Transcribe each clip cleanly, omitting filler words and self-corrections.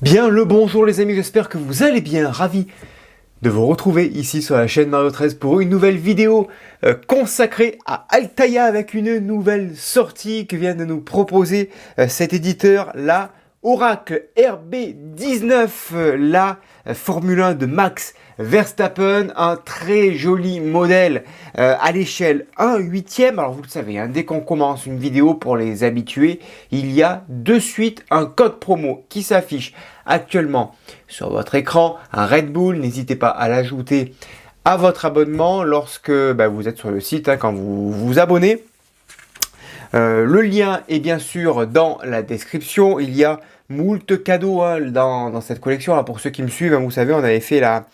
Bien le bonjour les amis, j'espère que vous allez bien, ravi de vous retrouver ici sur la chaîne Mario 13 pour une nouvelle vidéo consacrée à Altaïa avec une nouvelle sortie que vient de nous proposer cet éditeur, la Oracle RB19, la Formule 1 de Max Verstappen, un très joli modèle à l'échelle 1/8. Alors vous le savez, hein, dès qu'on commence une vidéo pour les habitués, il y a de suite un code promo qui s'affiche actuellement sur votre écran, un Red Bull. N'hésitez pas à l'ajouter à votre abonnement lorsque vous êtes sur le site, hein, quand vous vous abonnez. Le lien est bien sûr dans la description. Il y a moult cadeaux dans cette collection. Alors pour ceux qui me suivent, hein, vous savez, on avait fait la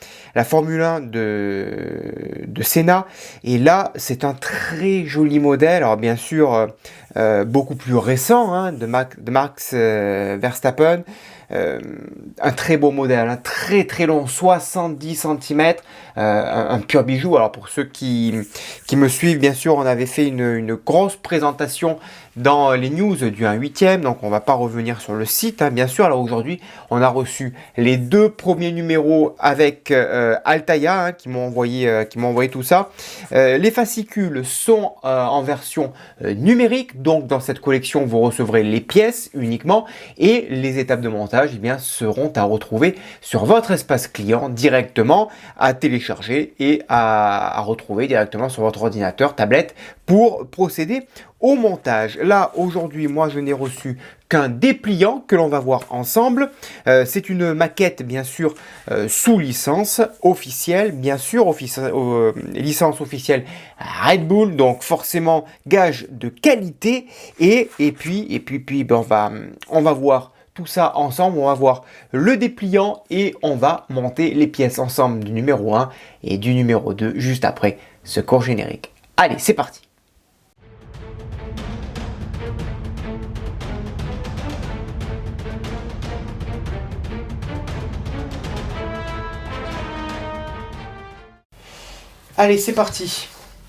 Formule 1 de Senna. Et là, c'est un très joli modèle. Alors bien sûr, beaucoup plus récent, hein, de Max Verstappen. Un très beau modèle, un très très long, 70 cm, un pur bijou. Alors pour ceux qui me suivent, bien sûr, on avait fait une grosse présentation dans les news du 1/8, donc on va pas revenir sur le site, hein, bien sûr. Alors aujourd'hui, on a reçu les deux premiers numéros avec Altaïa, hein, qui m'ont envoyé tout ça. Les fascicules sont en version numérique, donc dans cette collection, vous recevrez les pièces uniquement et les étapes de montage, eh bien, seront à retrouver sur votre espace client directement, à télécharger et à retrouver directement sur votre ordinateur, tablette, pour procéder au montage. Là, aujourd'hui, moi, je n'ai reçu qu'un dépliant que l'on va voir ensemble. C'est une maquette, bien sûr, sous licence officielle, bien sûr, licence officielle Red Bull, donc forcément gage de qualité. Et puis on va voir tout ça ensemble. On va voir le dépliant et on va monter les pièces ensemble du numéro 1 et du numéro 2 juste après ce court générique. Allez, c'est parti! Allez, c'est parti.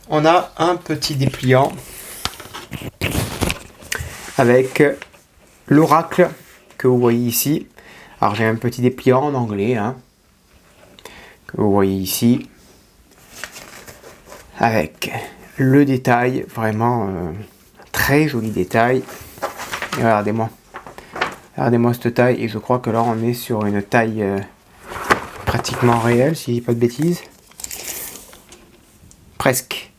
On a un petit dépliant avec l'Oracle que vous voyez ici. Alors j'ai un petit dépliant en anglais, hein, que vous voyez ici, avec le détail, vraiment très joli détail. Et regardez-moi cette taille, et je crois que là on est sur une taille pratiquement réelle, si je dis pas de bêtises. Presque.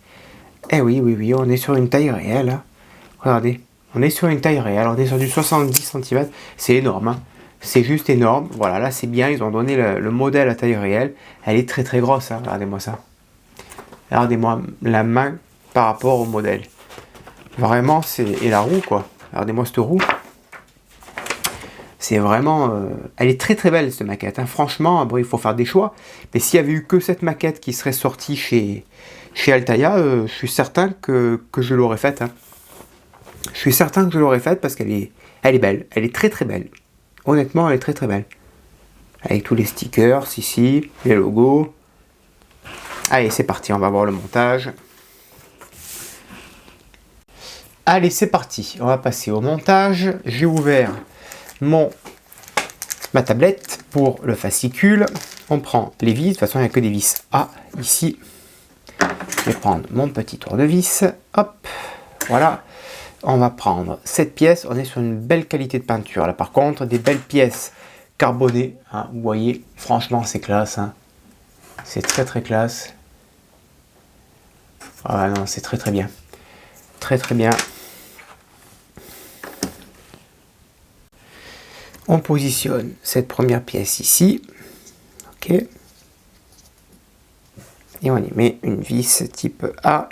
Eh oui, on est sur une taille réelle. Hein. Regardez, on est sur une taille réelle, on est sur du 70 cm. C'est énorme, hein. C'est juste énorme. Voilà, là c'est bien, ils ont donné le modèle à taille réelle. Elle est très très grosse, hein. Regardez-moi ça. Regardez-moi la main par rapport au modèle. Vraiment, et la roue, quoi. Regardez-moi cette roue. C'est vraiment... elle est très très belle cette maquette, hein. Franchement, bon, il faut faire des choix. Mais s'il y avait eu que cette maquette qui serait sortie chez Altaïa, je suis certain que je l'aurais faite, hein. Je suis certain que je l'aurais faite parce qu'elle est belle. Elle est très très belle. Honnêtement, elle est très très belle. Avec tous les stickers ici, les logos. Allez, c'est parti, on va voir le montage. Allez, c'est parti, on va passer au montage. J'ai ouvert ma tablette pour le fascicule. On prend les vis, de toute façon il n'y a que des vis A ici. Je vais prendre mon petit tournevis, hop, voilà. On va prendre cette pièce, on est sur une belle qualité de peinture. Là par contre, des belles pièces carbonées, hein, vous voyez, franchement c'est classe, hein. C'est très très classe. Ah non, c'est très très bien. Très très bien. On positionne cette première pièce ici. Ok. Et on y met une vis type A.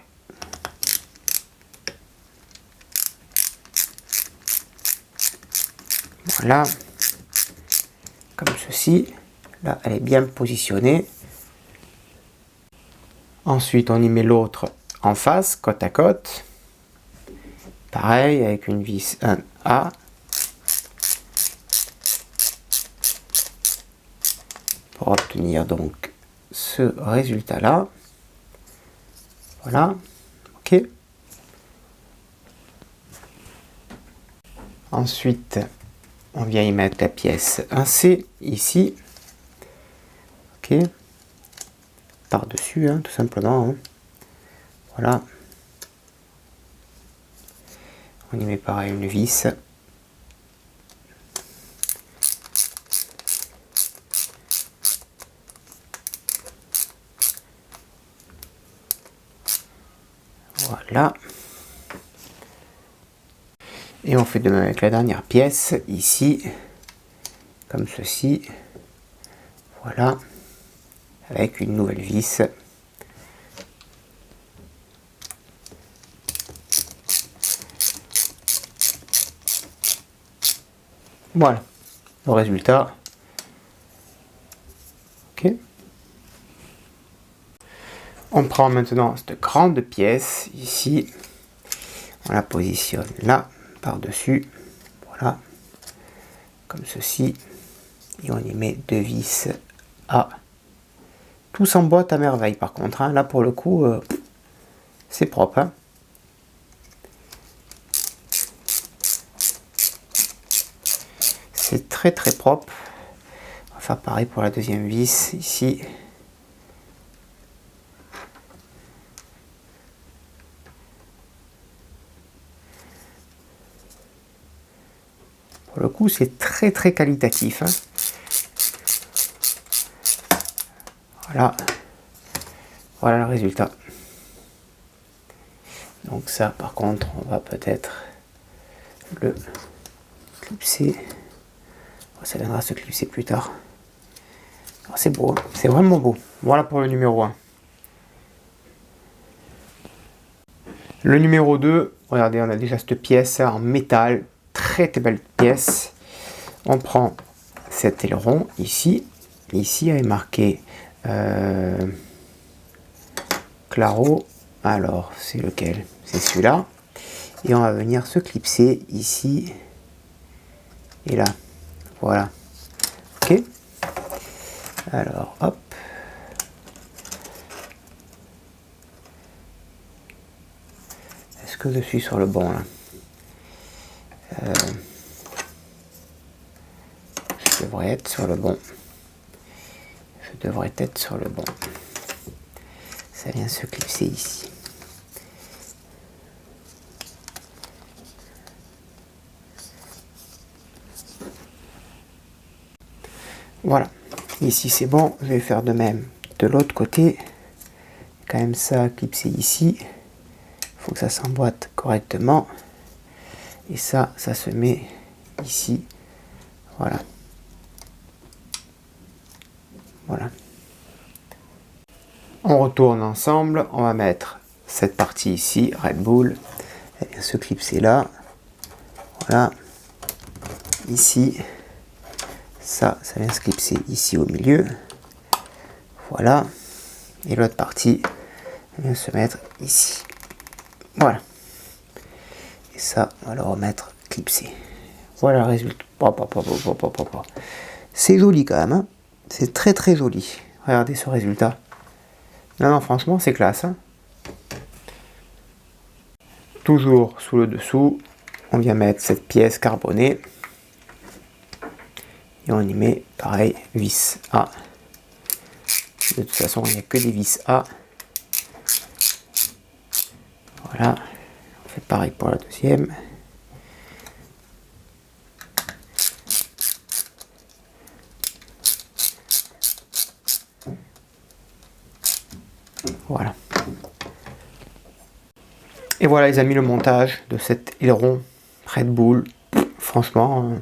Voilà. Comme ceci. Là, elle est bien positionnée. Ensuite, on y met l'autre en face, côte à côte. Pareil, avec une vis 1A. Pour obtenir donc ce résultat là. Voilà, ok. Ensuite, on vient y mettre la pièce 1C ici. Ok. Par-dessus, hein, tout simplement. Hein. Voilà. On y met pareil une vis. Voilà. Et on fait de même avec la dernière pièce, ici, comme ceci. Voilà. Avec une nouvelle vis. Voilà. Le résultat. Ok. On prend maintenant cette grande pièce ici, on la positionne là, par-dessus, voilà, comme ceci, et on y met deux vis A. Tout s'emboîte à merveille par contre, hein. Là pour le coup, c'est propre. Hein. C'est très très propre. On va faire pareil pour la deuxième vis ici. Pour le coup, c'est très très qualitatif. Hein. Voilà. Voilà le résultat. Donc ça, par contre, on va peut-être le clipser. Ça viendra se clipser plus tard. C'est beau, hein. C'est vraiment beau. Voilà pour le numéro 1. Le numéro 2, regardez, on a déjà cette pièce en métal. Très très belle pièce. On prend cet aileron ici. Ici, il est marqué Claro. Alors, c'est lequel? C'est celui-là. Et on va venir se clipser ici et là. Voilà. Ok. Alors, hop. Est-ce que je suis sur le bon là? Je devrais être sur le bon. Je devrais être sur le bon. Ça vient se clipser ici. Voilà. Ici c'est bon. Je vais faire de même de l'autre côté. Quand même ça clipser ici. Il faut que ça s'emboîte correctement. Et ça se met ici. Voilà. Voilà. On retourne ensemble. On va mettre cette partie ici, Red Bull. Elle vient se clipser là. Voilà. Ici. Ça vient se clipser ici au milieu. Voilà. Et l'autre partie, elle vient se mettre ici. Voilà. Et ça, on va le remettre clipsé. Voilà le résultat. C'est joli quand même. Hein. C'est très très joli. Regardez ce résultat. Non, franchement, c'est classe. Hein. Toujours sous le dessous, on vient mettre cette pièce carbonée. Et on y met, pareil, vis A. De toute façon, il n'y a que des vis A. Voilà. On fait pareil pour la deuxième. Voilà. Et voilà les amis, le montage de cet aileron Red Bull. Franchement,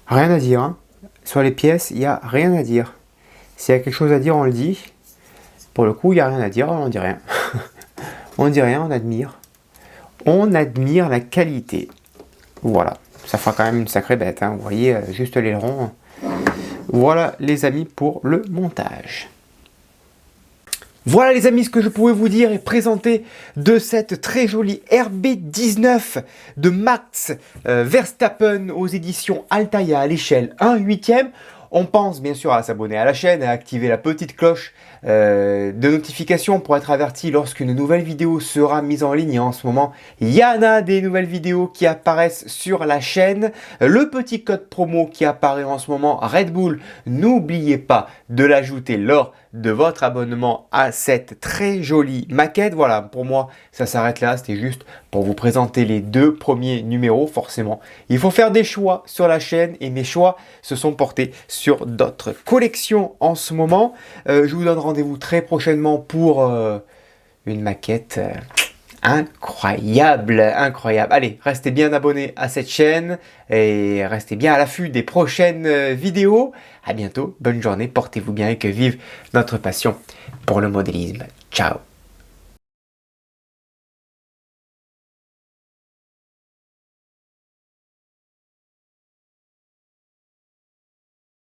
rien à dire. Hein. Sur les pièces, il n'y a rien à dire. S'il y a quelque chose à dire, on le dit. Pour le coup, il n'y a rien à dire, on dit rien. On dit rien, on admire. On admire la qualité. Voilà. Ça fera quand même une sacrée bête. Hein. Vous voyez, juste l'aileron. Voilà les amis pour le montage. Voilà les amis ce que je pouvais vous dire et présenter de cette très jolie RB19 de Max Verstappen aux éditions Altaïa à l'échelle 1/8. On pense bien sûr à s'abonner à la chaîne, à activer la petite cloche de notification pour être averti lorsqu'une nouvelle vidéo sera mise en ligne. En ce moment, il y en a des nouvelles vidéos qui apparaissent sur la chaîne. Le petit code promo qui apparaît en ce moment, Red Bull, n'oubliez pas de l'ajouter lors de votre abonnement à cette très jolie maquette. Voilà, pour moi, ça s'arrête là. C'était juste pour vous présenter les 2 premiers numéros. Forcément, il faut faire des choix sur la chaîne et mes choix se sont portés sur d'autres collections en ce moment. Je vous donne rendez-vous très prochainement pour une maquette incroyable, incroyable. Allez, restez bien abonnés à cette chaîne et restez bien à l'affût des prochaines vidéos. À bientôt, bonne journée, portez-vous bien et que vive notre passion pour le modélisme. Ciao.